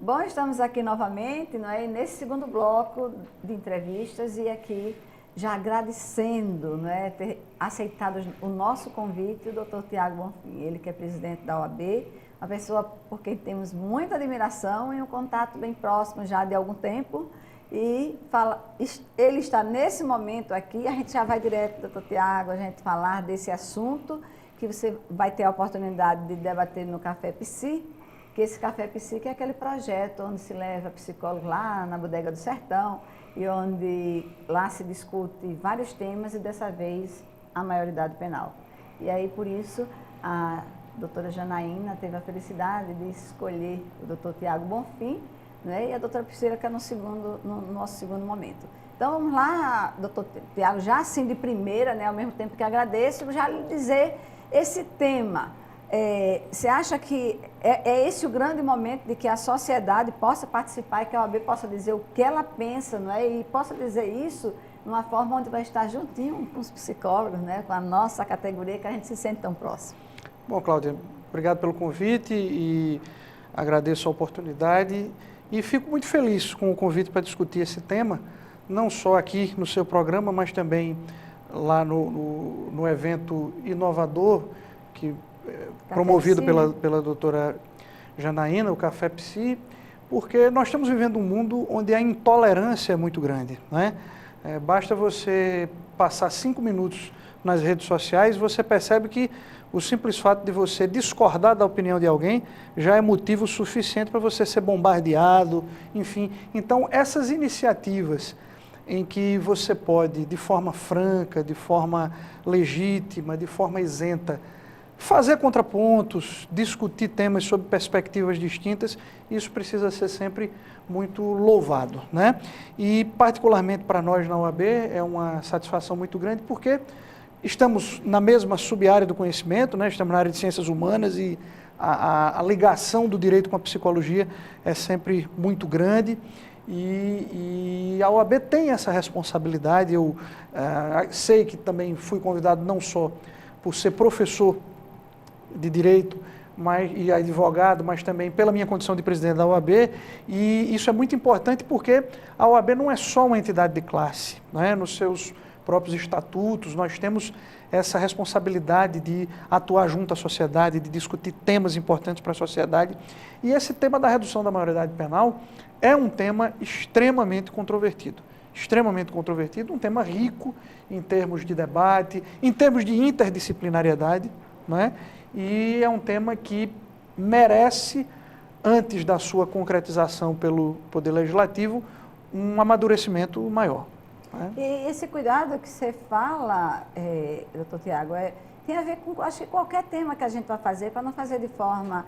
Bom, estamos aqui novamente, não é? Nesse segundo bloco de entrevistas e aqui já agradecendo, não é, ter aceitado o nosso convite, o Dr. Tiago Bonfim, ele que é presidente da OAB, uma pessoa por quem temos muita admiração e um contato bem próximo já de algum tempo. E ele está nesse momento aqui, a gente já vai direto, doutor Tiago, a gente falar desse assunto que você vai ter a oportunidade de debater no Café Psi, que esse Café Psi que é aquele projeto onde se leva psicólogo lá na Bodega do Sertão e onde lá se discute vários temas e dessa vez a maioridade penal. E aí por isso a doutora Janaína teve a felicidade de escolher o doutor Tiago Bonfim, né, e a doutora Priscila, que é no nosso segundo momento. Então, vamos lá, doutor Tiago, já assim de primeira, né, ao mesmo tempo que agradeço, já lhe dizer esse tema. Você acha que é esse o grande momento de que a sociedade possa participar e que a OAB possa dizer o que ela pensa, não é? E possa dizer isso de uma forma onde vai estar juntinho com os psicólogos, né, com a nossa categoria, que a gente se sente tão próximo. Bom, Cláudia, obrigado pelo convite e agradeço a oportunidade. E fico muito feliz com o convite para discutir esse tema, não só aqui no seu programa, mas também lá no evento inovador, promovido pela doutora Janaína, o Café Psi, porque nós estamos vivendo um mundo onde a intolerância é muito grande, né? Basta você passar 5 minutos nas redes sociais, você percebe que o simples fato de você discordar da opinião de alguém já é motivo suficiente para você ser bombardeado, enfim. Então, essas iniciativas em que você pode, de forma franca, de forma legítima, de forma isenta, fazer contrapontos, discutir temas sob perspectivas distintas, isso precisa ser sempre muito louvado, né? E, particularmente para nós na OAB, é uma satisfação muito grande, porque estamos na mesma sub-área do conhecimento, né? Estamos na área de ciências humanas e a ligação do direito com a psicologia é sempre muito grande e a OAB tem essa responsabilidade. Eu sei que também fui convidado não só por ser professor de direito e advogado, mas também pela minha condição de presidente da OAB, e isso é muito importante porque a OAB não é só uma entidade de classe, né? Nos seus próprios estatutos, nós temos essa responsabilidade de atuar junto à sociedade, de discutir temas importantes para a sociedade. E esse tema da redução da maioridade penal é um tema extremamente controvertido, um tema rico em termos de debate, em termos de interdisciplinariedade, né? E é um tema que merece, antes da sua concretização pelo Poder Legislativo, um amadurecimento maior. E esse cuidado que você fala, doutor Tiago, tem a ver com, acho que qualquer tema que a gente vai fazer, para não fazer de forma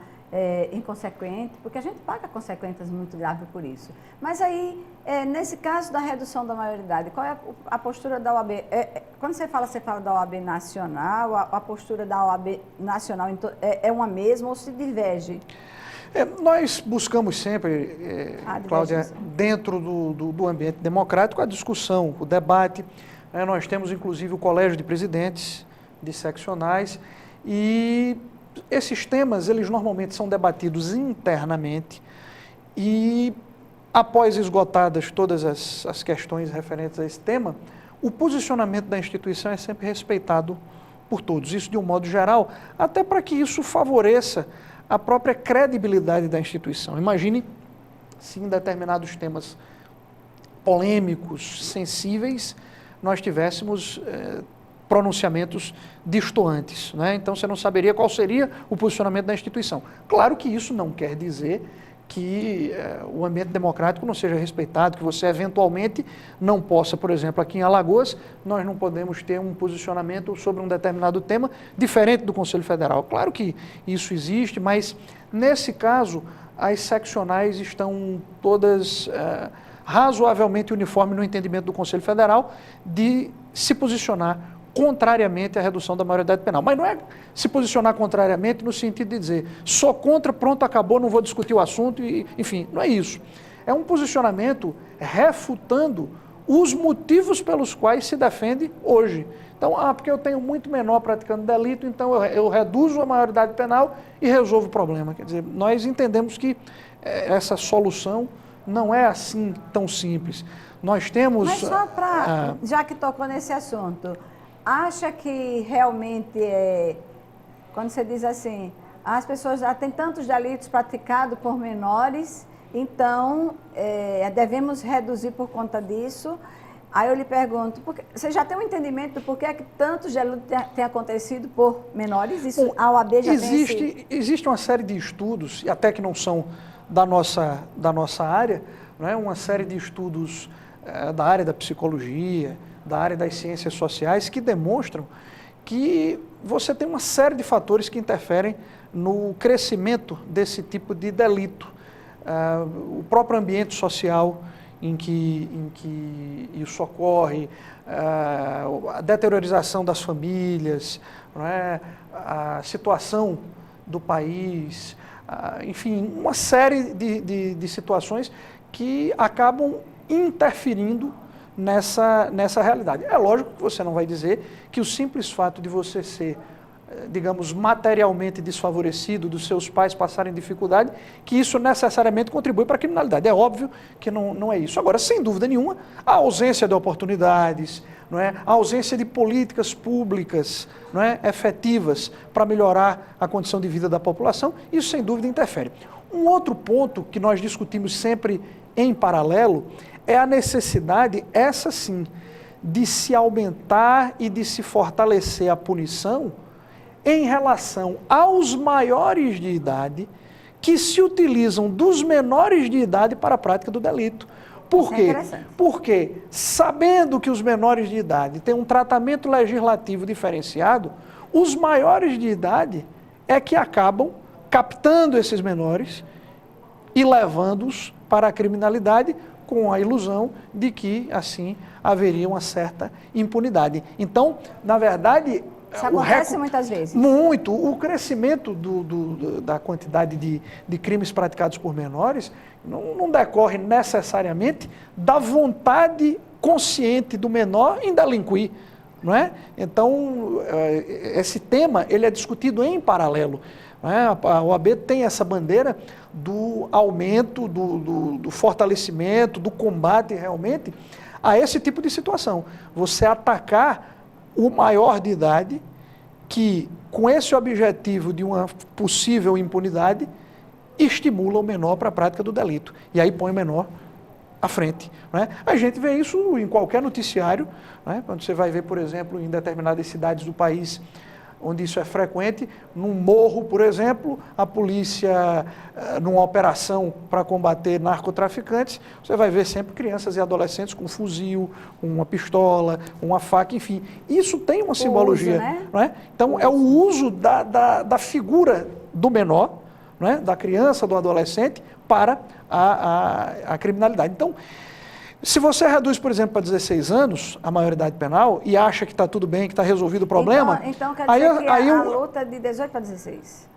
inconsequente, porque a gente paga consequências muito graves por isso. Mas aí, nesse caso da redução da maioridade, qual é a postura da OAB? Quando você fala da OAB nacional, a postura da OAB nacional é uma mesma ou se diverge? Nós buscamos sempre, Cláudia, dentro do ambiente democrático, a discussão, o debate. Nós temos, inclusive, o Colégio de Presidentes de seccionais e esses temas, eles normalmente são debatidos internamente e, após esgotadas todas as questões referentes a esse tema, o posicionamento da instituição é sempre respeitado por todos. Isso de um modo geral, até para que isso favoreça a própria credibilidade da instituição. Imagine se em determinados temas polêmicos, sensíveis, nós tivéssemos pronunciamentos destoantes, né? Então você não saberia qual seria o posicionamento da instituição. Claro que isso não quer dizer que o ambiente democrático não seja respeitado, que você eventualmente não possa, por exemplo, aqui em Alagoas, nós não podemos ter um posicionamento sobre um determinado tema diferente do Conselho Federal. Claro que isso existe, mas nesse caso as seccionais estão todas razoavelmente uniformes no entendimento do Conselho Federal de se posicionar contrariamente à redução da maioridade penal. Mas não é se posicionar contrariamente no sentido de dizer sou contra, pronto, acabou, não vou discutir o assunto, enfim, não é isso. É um posicionamento refutando os motivos pelos quais se defende hoje. Então, porque eu tenho muito menor praticando delito, então eu reduzo a maioridade penal e resolvo o problema. Quer dizer, nós entendemos que essa solução não é assim tão simples. Nós temos... Mas só para, já que tocou nesse assunto, acha que realmente quando você diz assim, as pessoas já têm tantos delitos praticados por menores, então devemos reduzir por conta disso? Aí eu lhe pergunto, você já tem um entendimento do porquê que tantos delitos têm acontecido por menores? Isso a OAB já tem Existe uma série de estudos, e até que não são da nossa área, não é? Uma série de estudos da área da psicologia, da área das ciências sociais, que demonstram que você tem uma série de fatores que interferem no crescimento desse tipo de delito. O próprio ambiente social em que isso ocorre, a deteriorização das famílias, não é? A situação do país, enfim, uma série de situações que acabam interferindo nessa realidade. É lógico que você não vai dizer que o simples fato de você ser, digamos, materialmente desfavorecido, dos seus pais passarem dificuldade, que isso necessariamente contribui para a criminalidade. É óbvio que não é isso. Agora, sem dúvida nenhuma, a ausência de oportunidades, não é? A ausência de políticas públicas, não é? Efetivas para melhorar a condição de vida da população, isso sem dúvida interfere. Um outro ponto que nós discutimos sempre em paralelo é a necessidade, essa sim, de se aumentar e de se fortalecer a punição em relação aos maiores de idade que se utilizam dos menores de idade para a prática do delito. Por quê? Porque, sabendo que os menores de idade têm um tratamento legislativo diferenciado, os maiores de idade é que acabam captando esses menores e levando-os para a criminalidade com a ilusão de que, assim, haveria uma certa impunidade. Então, na verdade... Isso acontece muitas vezes. Muito. O crescimento da quantidade de crimes praticados por menores não decorre necessariamente da vontade consciente do menor em delinquir, não é? Então, esse tema ele é discutido em paralelo. Não é? A OAB tem essa bandeira do aumento, do fortalecimento, do combate realmente a esse tipo de situação. Você atacar o maior de idade, que com esse objetivo de uma possível impunidade, estimula o menor para a prática do delito. E aí põe o menor à frente. Não é? A gente vê isso em qualquer noticiário, não é? Quando você vai ver, por exemplo, em determinadas cidades do país, onde isso é frequente, num morro, por exemplo, a polícia, numa operação para combater narcotraficantes, você vai ver sempre crianças e adolescentes com um fuzil, com uma pistola, com uma faca, enfim. Isso tem uma simbologia. Uso, né? Não é? Então, é o uso da figura do menor, não é? Da criança, do adolescente, para a criminalidade. Então, se você reduz, por exemplo, para 16 anos a maioridade penal e acha que está tudo bem, que está resolvido o problema... Então quer dizer que a luta é de 18 para 16?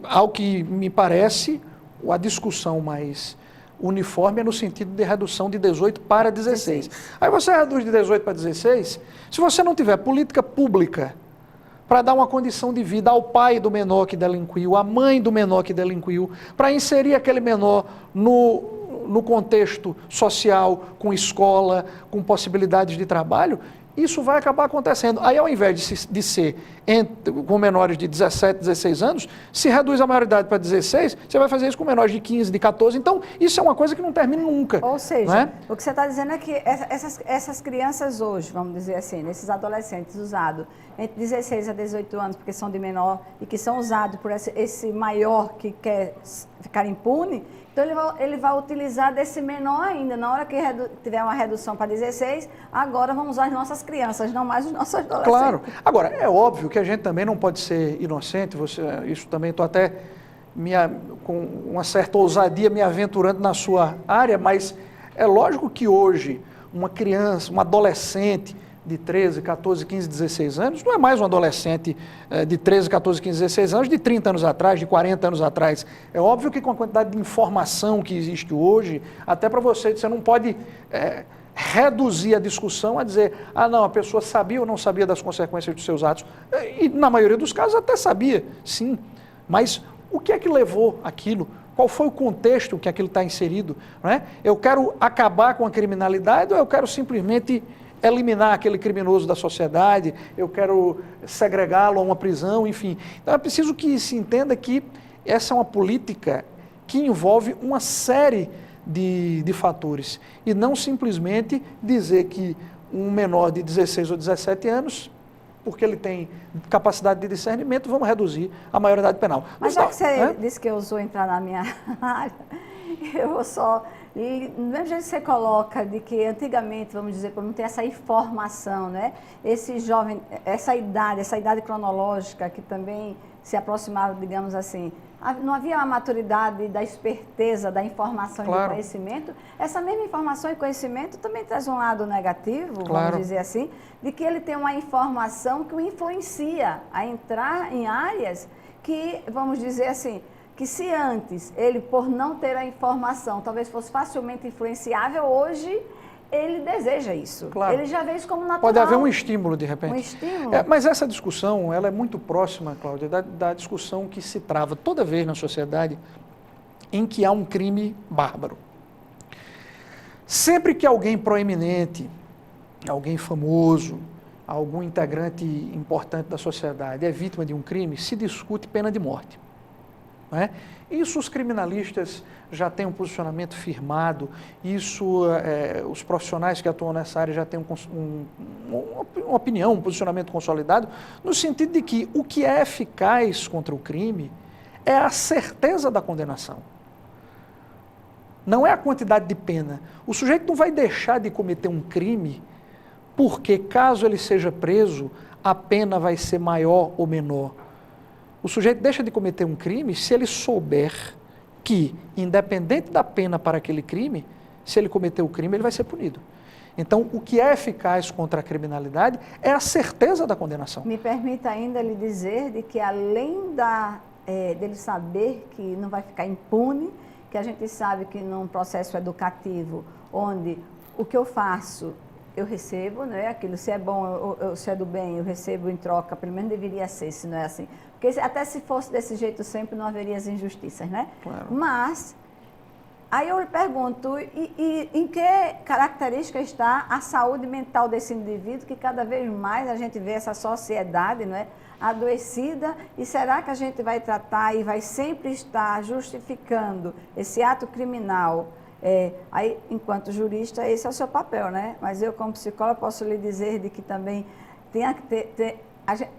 Ao que me parece, a discussão mais uniforme é no sentido de redução de 18 para 16. Aí você reduz de 18 para 16, se você não tiver política pública para dar uma condição de vida ao pai do menor que delinquiu, à mãe do menor que delinquiu, para inserir aquele menor no contexto social, com escola, com possibilidades de trabalho, isso vai acabar acontecendo. Aí, ao invés de ser com menores de 17, 16 anos, se reduz a maioridade para 16, você vai fazer isso com menores de 15, de 14. Então, isso é uma coisa que não termina nunca. Ou seja, né? O que você está dizendo é que essas crianças hoje, vamos dizer assim, esses adolescentes usados entre 16 a 18 anos, porque são de menor e que são usados por esse maior que quer ficar impune, então ele vai utilizar desse menor ainda. Na hora que tiver uma redução para 16, agora vamos usar as nossas crianças, não mais os nossos adolescentes. Claro. Agora, é óbvio que a gente também não pode ser inocente, isso também estou até com uma certa ousadia me aventurando na sua área, mas é lógico que hoje uma criança, um adolescente de 13, 14, 15, 16 anos, não é mais um adolescente de 13, 14, 15, 16 anos, de 30 anos atrás, de 40 anos atrás. É óbvio que com a quantidade de informação que existe hoje, até para você não pode reduzir a discussão a dizer, não, a pessoa sabia ou não sabia das consequências dos seus atos. E na maioria dos casos até sabia, sim. Mas o que é que levou aquilo? qual foi o contexto que aquilo está inserido, não é? Eu quero acabar com a criminalidade ou eu quero simplesmente eliminar aquele criminoso da sociedade, eu quero segregá-lo a uma prisão, enfim. Então é preciso que se entenda que essa é uma política que envolve uma série de fatores e não simplesmente dizer que um menor de 16 ou 17 anos, porque ele tem capacidade de discernimento, vamos reduzir a maioridade penal. Mas já que você disse que eu usou entrar na minha área, eu vou só... E do mesmo jeito que você coloca de que antigamente, vamos dizer, por não ter essa informação, né? Esse jovem, essa idade cronológica que também se aproximava, digamos assim, não havia uma maturidade da esperteza, da informação e do conhecimento. Essa mesma informação e conhecimento também traz um lado negativo, vamos dizer assim, de que ele tem uma informação que o influencia a entrar em áreas que, vamos dizer assim, que se antes ele, por não ter a informação, talvez fosse facilmente influenciável, hoje ele deseja isso. Claro. Ele já vê isso como natural. Pode haver um estímulo, de repente. Um estímulo. Mas essa discussão, ela é muito próxima, Cláudia, da discussão que se trava toda vez na sociedade em que há um crime bárbaro. Sempre que alguém proeminente, alguém famoso, algum integrante importante da sociedade é vítima de um crime, se discute pena de morte. Não é? Isso os criminalistas já têm um posicionamento firmado, isso os profissionais que atuam nessa área já têm uma opinião, um posicionamento consolidado, no sentido de que o que é eficaz contra o crime é a certeza da condenação. Não é a quantidade de pena. O sujeito não vai deixar de cometer um crime porque, caso ele seja preso, a pena vai ser maior ou menor. O sujeito deixa de cometer um crime se ele souber que, independente da pena para aquele crime, se ele cometer o crime, ele vai ser punido. Então, o que é eficaz contra a criminalidade é a certeza da condenação. Me permita ainda lhe dizer de que, além dele saber que não vai ficar impune, que a gente sabe que num processo educativo, onde o que eu faço, eu recebo, né? Aquilo, se é bom, se é do bem, eu recebo em troca, pelo menos deveria ser, se não é assim. Porque até se fosse desse jeito sempre, não haveria as injustiças, né? Claro. Mas, aí eu lhe pergunto, e em que característica está a saúde mental desse indivíduo, que cada vez mais a gente vê essa sociedade, não é, adoecida, e será que a gente vai tratar e vai sempre estar justificando esse ato criminal? Aí, enquanto jurista, esse é o seu papel, né? Mas eu, como psicóloga, posso lhe dizer de que também tem que ter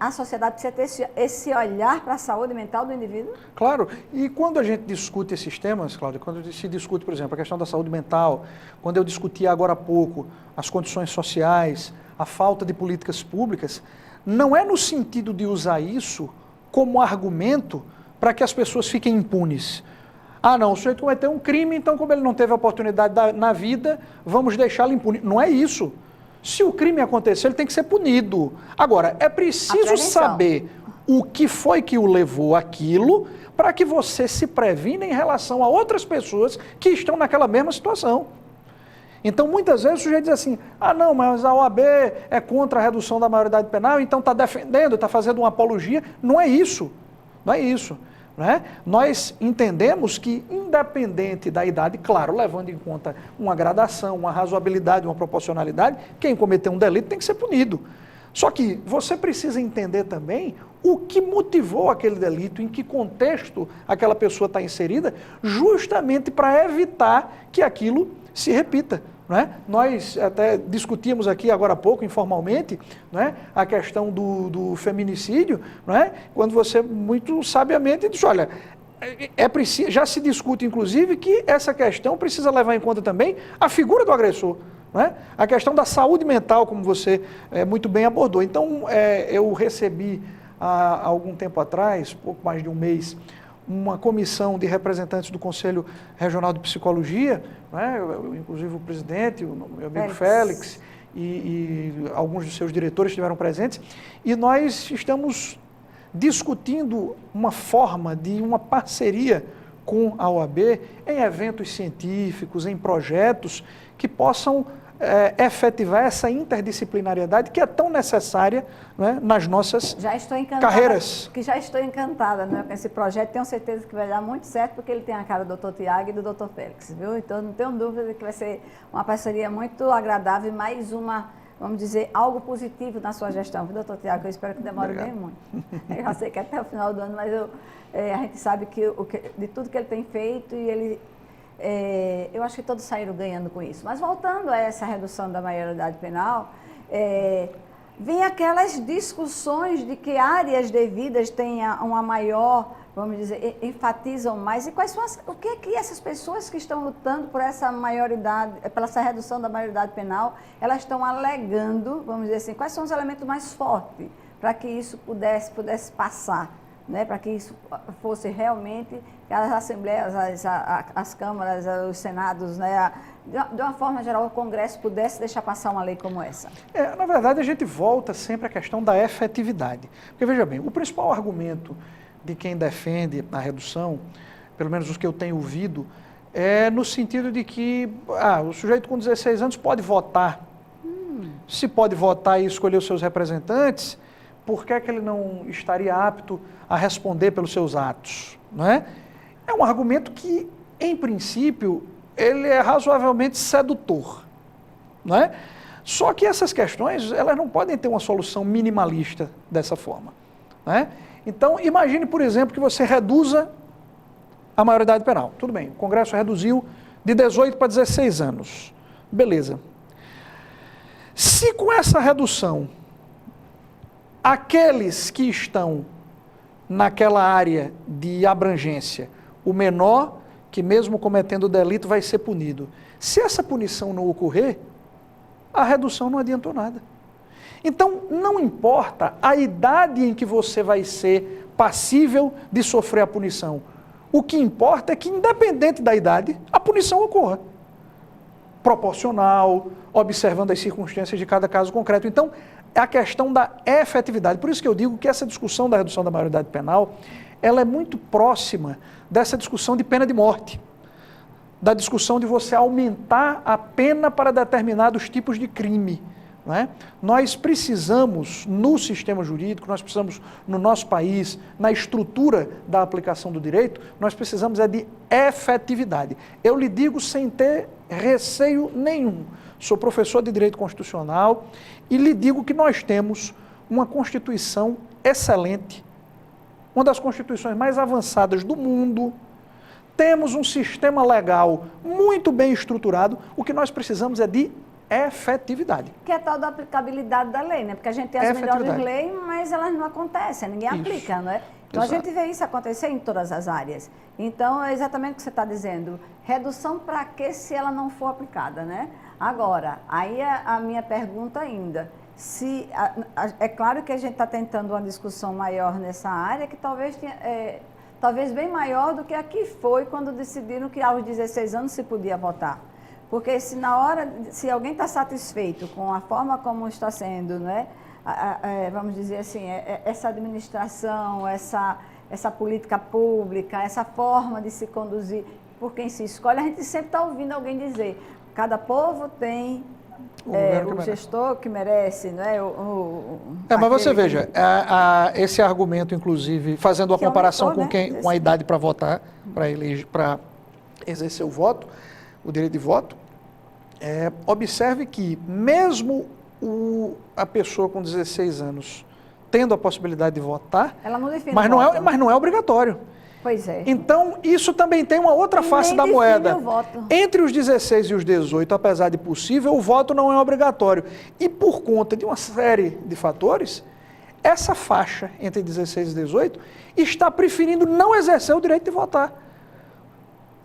a sociedade precisa ter esse olhar para a saúde mental do indivíduo? Claro, e quando a gente discute esses temas, Cláudia, quando se discute, por exemplo, a questão da saúde mental, quando eu discuti agora há pouco as condições sociais, a falta de políticas públicas, não é no sentido de usar isso como argumento para que as pessoas fiquem impunes. Ah, não, o sujeito cometeu um crime, então como ele não teve oportunidade na vida, vamos deixá-lo impune. Não é isso. Se o crime acontecer, ele tem que ser punido. Agora, é preciso saber o que foi que o levou àquilo para que você se previna em relação a outras pessoas que estão naquela mesma situação. Então, muitas vezes o sujeito diz assim, ah não, mas a OAB é contra a redução da maioridade penal, então está defendendo, está fazendo uma apologia. Não é isso. Não é isso. Né? Nós entendemos que, independente da idade, claro, levando em conta uma gradação, uma razoabilidade, uma proporcionalidade, quem cometeu um delito tem que ser punido. Só que você precisa entender também o que motivou aquele delito, em que contexto aquela pessoa está inserida, justamente para evitar que aquilo se repita. Né? Nós até discutimos aqui agora há pouco, informalmente, né, a questão do feminicídio, né, quando você muito sabiamente diz, olha, já se discute inclusive que essa questão precisa levar em conta também a figura do agressor, né? A questão da saúde mental, como você muito bem abordou. Então, eu recebi há algum tempo atrás, pouco mais de um mês, uma comissão de representantes do Conselho Regional de Psicologia, né, inclusive o presidente, o meu amigo Félix, e alguns dos seus diretores estiveram presentes, e nós estamos discutindo uma forma de uma parceria com a OAB em eventos científicos, em projetos que possam efetivar essa interdisciplinariedade que é tão necessária, né, nas nossas carreiras. Já estou encantada, né, com esse projeto, tenho certeza que vai dar muito certo, porque ele tem a cara do Dr. Tiago e do Dr. Félix, viu? Então não tenho dúvida que vai ser uma parceria muito agradável e mais uma, vamos dizer, algo positivo na sua gestão, viu, Dr. Tiago? Eu espero que demore bem muito. Eu já sei que até o final do ano, mas a gente sabe de tudo que ele tem feito e ele... eu acho que todos saíram ganhando com isso. Mas voltando a essa redução da maioridade penal, vem aquelas discussões de que áreas devidas tenham uma maior, vamos dizer, enfatizam mais. E quais são o que é que essas pessoas que estão lutando por essa maioridade, pela essa redução da maioridade penal, elas estão alegando, vamos dizer assim, quais são os elementos mais fortes para que isso pudesse passar? Né, para que isso fosse realmente, que as assembleias, as câmaras, os senados, né, de uma forma geral, o Congresso pudesse deixar passar uma lei como essa? Na verdade, a gente volta sempre à questão da efetividade. Porque, veja bem, o principal argumento de quem defende a redução, pelo menos os que eu tenho ouvido, é no sentido de que o sujeito com 16 anos pode votar. Se pode votar e escolher os seus representantes, por que é que ele não estaria apto a responder pelos seus atos? Não é? É um argumento que, em princípio, ele é razoavelmente sedutor. Não é? Só que essas questões, elas não podem ter uma solução minimalista dessa forma. Não é? Então, imagine, por exemplo, que você reduza a maioridade penal. Tudo bem, o Congresso reduziu de 18 para 16 anos. Beleza. Se com essa redução aqueles que estão naquela área de abrangência, o menor, que mesmo cometendo o delito, vai ser punido. Se essa punição não ocorrer, a redução não adiantou nada. Então, não importa a idade em que você vai ser passível de sofrer a punição. O que importa é que, independente da idade, a punição ocorra. Proporcional, observando as circunstâncias de cada caso concreto. Então, é a questão da efetividade. Por isso que eu digo que essa discussão da redução da maioridade penal, ela é muito próxima dessa discussão de pena de morte, da discussão de você aumentar a pena para determinados tipos de crime. Não é? Nós precisamos, no sistema jurídico, nós precisamos, no nosso país, na estrutura da aplicação do direito, nós precisamos de efetividade. Eu lhe digo sem ter receio nenhum. Sou professor de Direito Constitucional e lhe digo que nós temos uma Constituição excelente, uma das Constituições mais avançadas do mundo, temos um sistema legal muito bem estruturado, o que nós precisamos é de efetividade. Que é a tal da aplicabilidade da lei, né? Porque a gente tem as melhores leis, mas elas não acontecem, ninguém aplica, não é? Então, a gente vê isso acontecer em todas as áreas. Então, é exatamente o que você está dizendo. Redução para quê se ela não for aplicada, né? Agora, aí é a minha pergunta ainda. É claro que a gente está tentando uma discussão maior nessa área, que talvez bem maior do que a que foi quando decidiram que aos 16 anos se podia votar. Porque se alguém está satisfeito com a forma como está sendo, né? Vamos dizer assim, essa administração, essa política pública, essa forma de se conduzir por quem se escolhe, a gente sempre está ouvindo alguém dizer, cada povo tem o gestor que merece, não é? Mas você veja, esse argumento, inclusive, fazendo uma comparação com a idade para votar, para exercer o voto, o direito de voto, observe que mesmo a pessoa com 16 anos tendo a possibilidade de votar, ela não define mas não é obrigatório. Pois é. Então, isso também tem uma outra face da moeda. Entre os 16 e os 18, apesar de possível, o voto não é obrigatório. E por conta de uma série de fatores, essa faixa entre 16 e 18 está preferindo não exercer o direito de votar.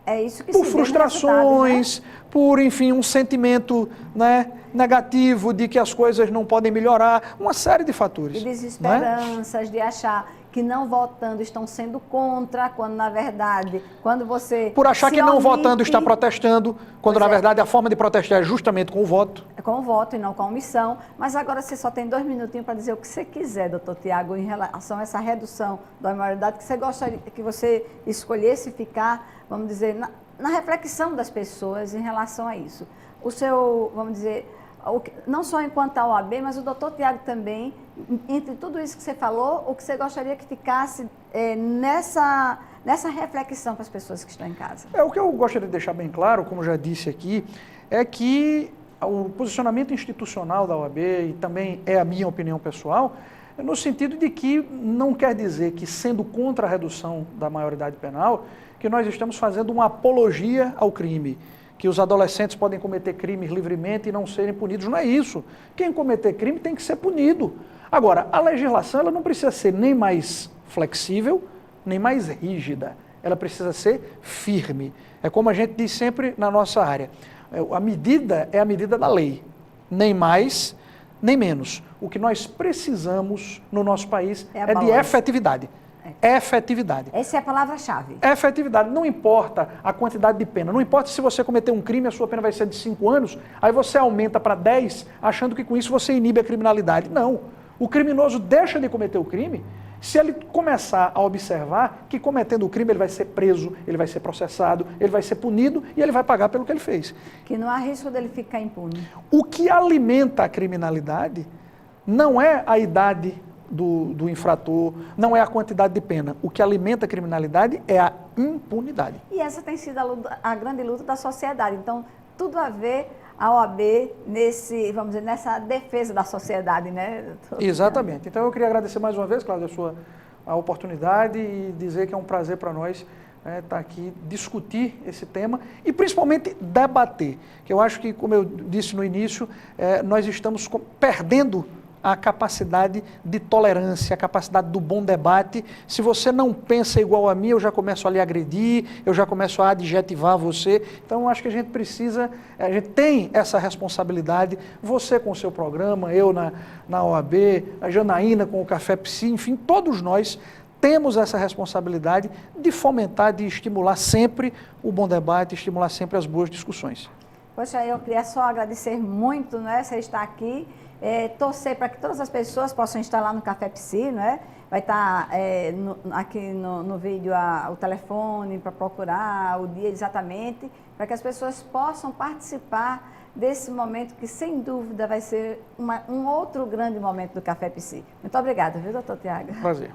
É isso que por frustrações, né? Por, enfim, um sentimento, né, negativo de que as coisas não podem melhorar, uma série de fatores. E desesperanças, né? De achar que não votando estão sendo contra, quando na verdade, quando você... Por achar que não votando está protestando, quando na verdade a forma de protestar é justamente com o voto. É com o voto e não com a omissão. Mas agora você só tem 2 minutinhos para dizer o que você quiser, doutor Tiago, em relação a essa redução da maioridade, que você gostaria que você escolhesse ficar, vamos dizer, na reflexão das pessoas em relação a isso. O seu, vamos dizer, não só enquanto a OAB, mas o doutor Tiago também, entre tudo isso que você falou, o que você gostaria que ficasse nessa reflexão para as pessoas que estão em casa? O que eu gostaria de deixar bem claro, como já disse aqui, é que o posicionamento institucional da OAB, e também é a minha opinião pessoal, é no sentido de que não quer dizer que, sendo contra a redução da maioridade penal, que nós estamos fazendo uma apologia ao crime, que os adolescentes podem cometer crimes livremente e não serem punidos. Não é isso. Quem cometer crime tem que ser punido. Agora, a legislação ela não precisa ser nem mais flexível, nem mais rígida. Ela precisa ser firme. É como a gente diz sempre na nossa área. A medida é a medida da lei. Nem mais, nem menos. O que nós precisamos no nosso país é de efetividade. Efetividade. Essa é a palavra-chave. Efetividade. Não importa a quantidade de pena. Não importa se você cometer um crime, a sua pena vai ser de 5 anos, aí você aumenta para 10, achando que com isso você inibe a criminalidade. Não. O criminoso deixa de cometer o crime se ele começar a observar que cometendo o crime ele vai ser preso, ele vai ser processado, ele vai ser punido e ele vai pagar pelo que ele fez. Que não há risco dele ficar impune. O que alimenta a criminalidade não é a idade do infrator, não é a quantidade de pena. O que alimenta a criminalidade é a impunidade. E essa tem sido a grande luta da sociedade. Então, tudo a ver a OAB vamos dizer, nessa defesa da sociedade, né? Exatamente. Então, eu queria agradecer mais uma vez, Cláudia, a oportunidade e dizer que é um prazer para nós estar aqui, discutir esse tema e principalmente debater. Que eu acho que, como eu disse no início, nós estamos perdendo a capacidade de tolerância, a capacidade do bom debate. Se você não pensa igual a mim, eu já começo a lhe agredir, eu já começo a adjetivar você. Então, acho que a gente tem essa responsabilidade, você com o seu programa, eu na OAB, a Janaína com o Café Psi, enfim, todos nós temos essa responsabilidade de fomentar, de estimular sempre o bom debate, estimular sempre as boas discussões. Poxa, eu queria só agradecer muito, né, você estar aqui, torcer para que todas as pessoas possam estar lá no Café Psi, né? Vai estar aqui no vídeo o telefone para procurar o dia exatamente, para que as pessoas possam participar desse momento que, sem dúvida, vai ser um outro grande momento do Café Psi. Muito obrigada, viu, doutor Tiago? Prazer.